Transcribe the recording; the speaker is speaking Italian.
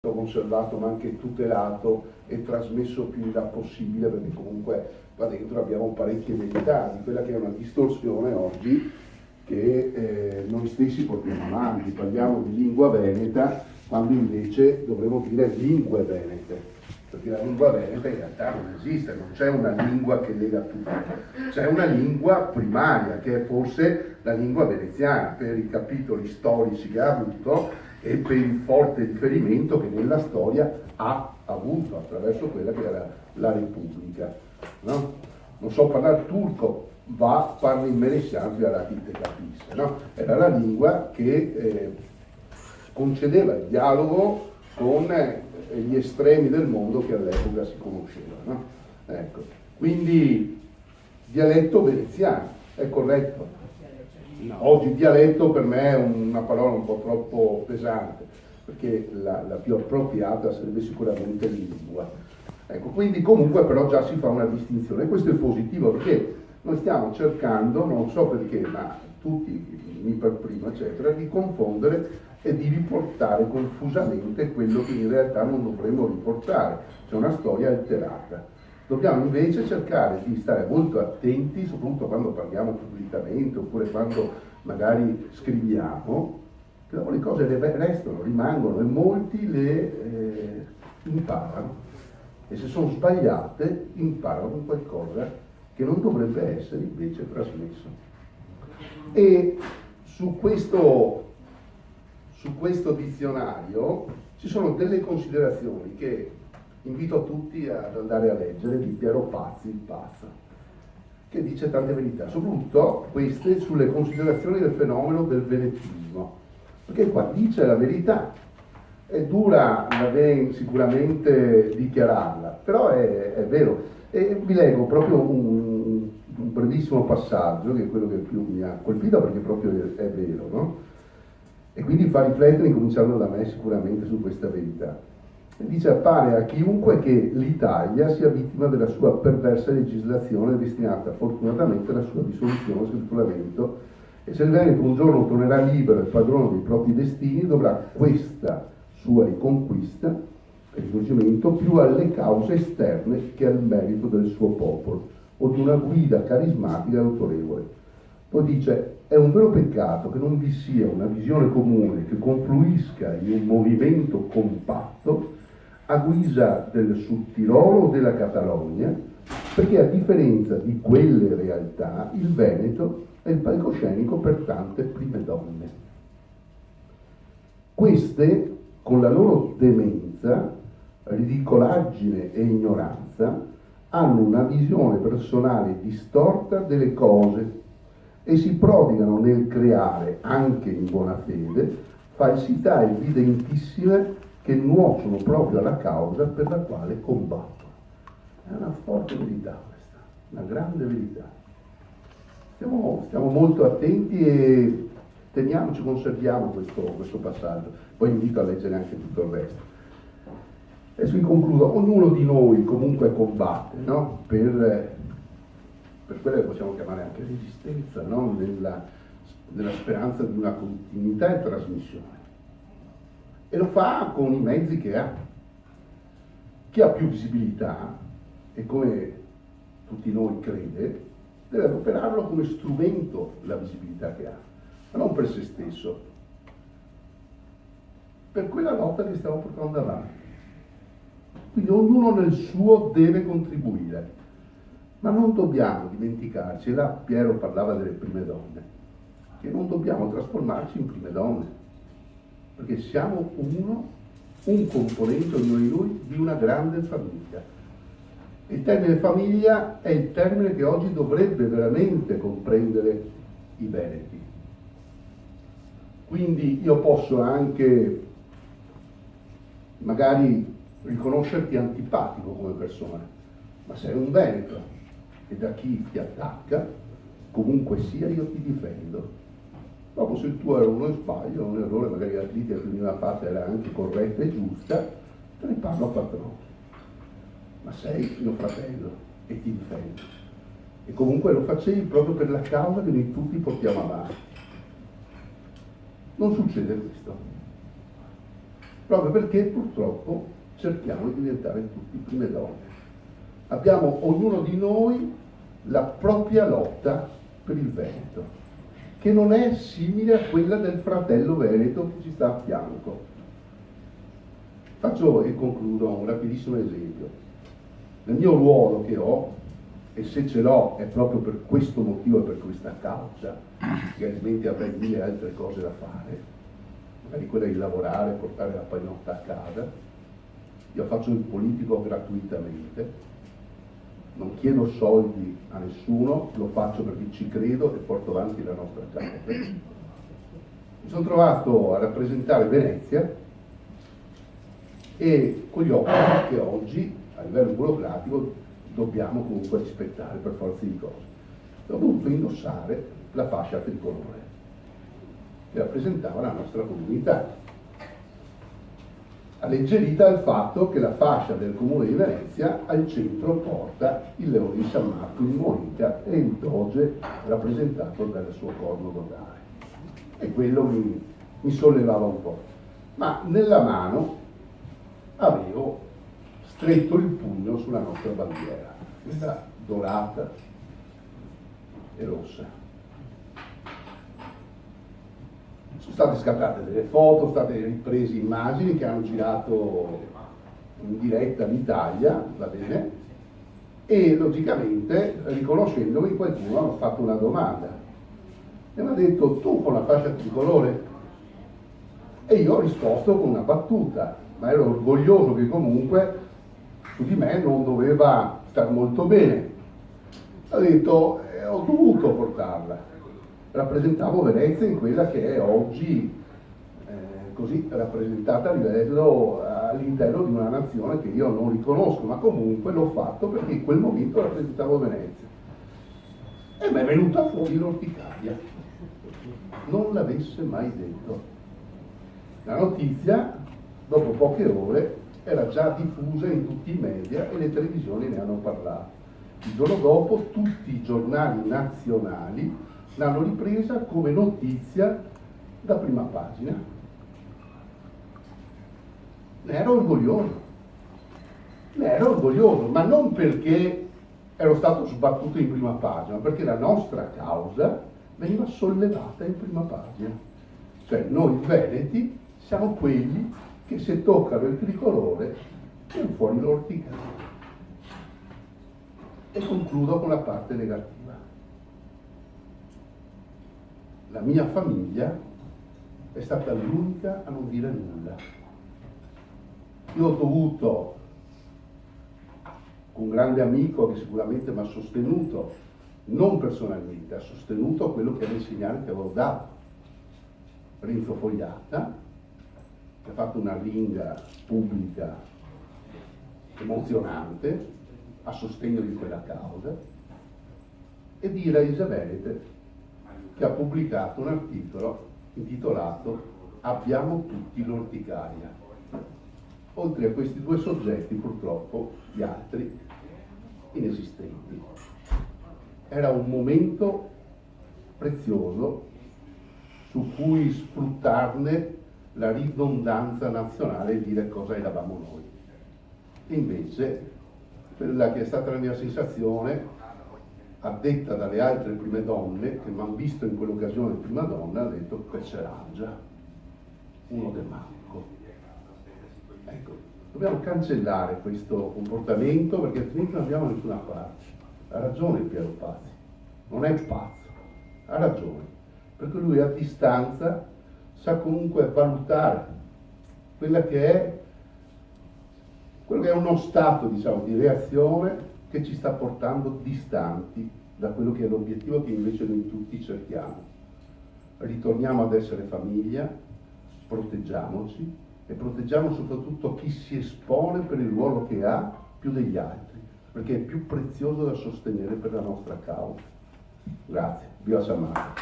conservato ma anche tutelato e trasmesso più in là possibile, perché comunque qua dentro abbiamo parecchie verità di quella che è una distorsione oggi che noi stessi portiamo avanti. Parliamo di lingua veneta quando invece dovremmo dire lingue venete, perché la lingua veneta in realtà non esiste, non c'è una lingua che lega tutti, c'è una lingua primaria che è forse la lingua veneziana per i capitoli storici che ha avuto e per il forte riferimento che nella storia ha avuto attraverso quella che era la Repubblica, no? Non so parlare turco, parla in melesiano la chi te capisse, no? Era la lingua che concedeva il dialogo con gli estremi del mondo che all'epoca si conoscevano, no? Ecco. Quindi dialetto veneziano, è corretto? No. Oggi dialetto per me è una parola un po' troppo pesante, perché la più appropriata sarebbe sicuramente lingua. Ecco, quindi comunque però già si fa una distinzione, e questo è positivo perché noi stiamo cercando, non so perché, ma tutti, mi per primo, eccetera, di confondere e di riportare confusamente quello che in realtà non dovremmo riportare, cioè una storia alterata. Dobbiamo invece cercare di stare molto attenti, soprattutto quando parliamo pubblicamente oppure quando magari scriviamo, che dopo le cose restano, rimangono e molti le imparano, e se sono sbagliate imparano qualcosa che non dovrebbe essere invece trasmesso. E su questo dizionario ci sono delle considerazioni che invito tutti ad andare a leggere, di Piero Pazzi, il Pazza, che dice tante verità, soprattutto queste sulle considerazioni del fenomeno del venetismo, perché qua dice la verità, è dura sicuramente dichiararla, però è vero. E vi leggo proprio un brevissimo passaggio, che è quello che più mi ha colpito perché proprio è vero, no? E quindi fa riflettere, cominciando da me sicuramente, su questa verità. Dice: appare a chiunque che l'Italia sia vittima della sua perversa legislazione destinata fortunatamente alla sua dissoluzione e scritturalamento, e se il Veneto un giorno tornerà libero e padrone dei propri destini, dovrà questa sua riconquista e risorgimento più alle cause esterne che al merito del suo popolo o di una guida carismatica e autorevole. Poi dice: è un vero peccato che non vi sia una visione comune che confluisca in un movimento compatto a guisa del Sud Tirolo o della Catalogna, perché a differenza di quelle realtà il Veneto è il palcoscenico per tante prime donne. Queste, con la loro demenza, ridicolaggine e ignoranza, hanno una visione personale distorta delle cose e si prodigano nel creare, anche in buona fede, falsità evidentissime che nuociono proprio alla causa per la quale combattono. È una forte verità questa, una grande verità. Stiamo molto attenti e conserviamo questo passaggio. Poi invito a leggere anche tutto il resto. Adesso vi concludo. Ognuno di noi comunque combatte, no? Per quella che possiamo chiamare anche resistenza, no? nella speranza di una continuità e trasmissione. E lo fa con i mezzi che ha. Chi ha più visibilità, e come tutti noi crede, deve operarlo come strumento la visibilità che ha, ma non per se stesso, per quella lotta che stiamo portando avanti. Quindi ognuno nel suo deve contribuire, ma non dobbiamo dimenticarci, là Piero parlava delle prime donne, che non dobbiamo trasformarci in prime donne, perché siamo un componente, ognuno di noi, di una grande famiglia. Il termine famiglia è il termine che oggi dovrebbe veramente comprendere i veneti. Quindi io posso anche magari riconoscerti antipatico come persona, ma sei un veneto e da chi ti attacca, comunque sia, io ti difendo. Dopo, se il tuo era uno sbaglio, un errore, magari la critica che veniva fatta era anche corretta e giusta, te ne parlo a quattro occhi. Ma sei mio fratello e ti difendo. E comunque lo facevi proprio per la causa che noi tutti portiamo avanti. Non succede questo. proprio perché purtroppo cerchiamo di diventare tutti prime donne. Abbiamo ognuno di noi la propria lotta per il Veneto, che non è simile a quella del fratello veneto che ci sta a fianco. Faccio e concludo un rapidissimo esempio. Nel mio ruolo che ho, e se ce l'ho è proprio per questo motivo e per questa causa, che altrimenti avrei mille altre cose da fare, magari quella di lavorare, portare la pagnotta a casa. Io faccio il politico gratuitamente, non chiedo soldi a nessuno, lo faccio perché ci credo e porto avanti la nostra causa. Mi sono trovato a rappresentare Venezia e con gli obblighi che oggi a livello burocratico dobbiamo comunque rispettare per forza di cose. Ho dovuto indossare la fascia tricolore che rappresentava la nostra comunità, alleggerita dal fatto che la fascia del comune di Venezia al centro porta il leone di San Marco in Monica e il doge rappresentato dal suo corno dogare. E quello mi sollevava un po'. Ma nella mano avevo stretto il pugno sulla nostra bandiera, quella dorata e rossa. Sono state scattate delle foto, sono state riprese immagini che hanno girato in diretta l'Italia, va bene, e logicamente riconoscendomi qualcuno mi ha fatto una domanda e mi ha detto: tu con la fascia tricolore? E io ho risposto con una battuta, ma ero orgoglioso che comunque su di me non doveva star molto bene. Ho detto, ho dovuto portarla. Rappresentavo Venezia in quella che è oggi così rappresentata all'interno di una nazione che io non riconosco, ma comunque l'ho fatto perché in quel momento rappresentavo Venezia. E mi è venuta fuori l'orticaria. Non l'avesse mai detto. La notizia, dopo poche ore, era già diffusa in tutti i media e le televisioni ne hanno parlato. Il giorno dopo tutti i giornali nazionali l'hanno ripresa come notizia da prima pagina. Ne ero orgoglioso, ma non perché ero stato sbattuto in prima pagina, perché la nostra causa veniva sollevata in prima pagina. Cioè noi veneti siamo quelli che se toccano il tricolore viene fuori l'orticaria. E concludo con la parte negativa. La mia famiglia è stata l'unica a non dire nulla. Io ho dovuto, un grande amico che sicuramente mi ha sostenuto, non personalmente, ha sostenuto quello che era il segnale che avevo dato. Renzo Fogliatta, che ha fatto una ringa pubblica emozionante a sostegno di quella causa, e di Raisa Venete, che ha pubblicato un articolo intitolato Abbiamo tutti l'orticaria. Oltre a questi due soggetti, purtroppo, gli altri inesistenti. Era un momento prezioso su cui sfruttarne la ridondanza nazionale e dire cosa eravamo noi. E invece, quella che è stata la mia sensazione, addetta dalle altre prime donne, che mi hanno visto in quell'occasione prima donna, ha detto: Pescerangia, uno de manco. Ecco, dobbiamo cancellare questo comportamento perché altrimenti non andiamo da nessuna parte. Ha ragione Piero Pazzi, non è pazzo, ha ragione, perché lui a distanza sa comunque valutare quello che è uno stato, diciamo, di reazione che ci sta portando distanti da quello che è l'obiettivo che invece noi tutti cerchiamo. Ritorniamo ad essere famiglia, proteggiamoci e proteggiamo soprattutto chi si espone per il ruolo che ha più degli altri, perché è più prezioso da sostenere per la nostra causa. Grazie. Viva San Marco.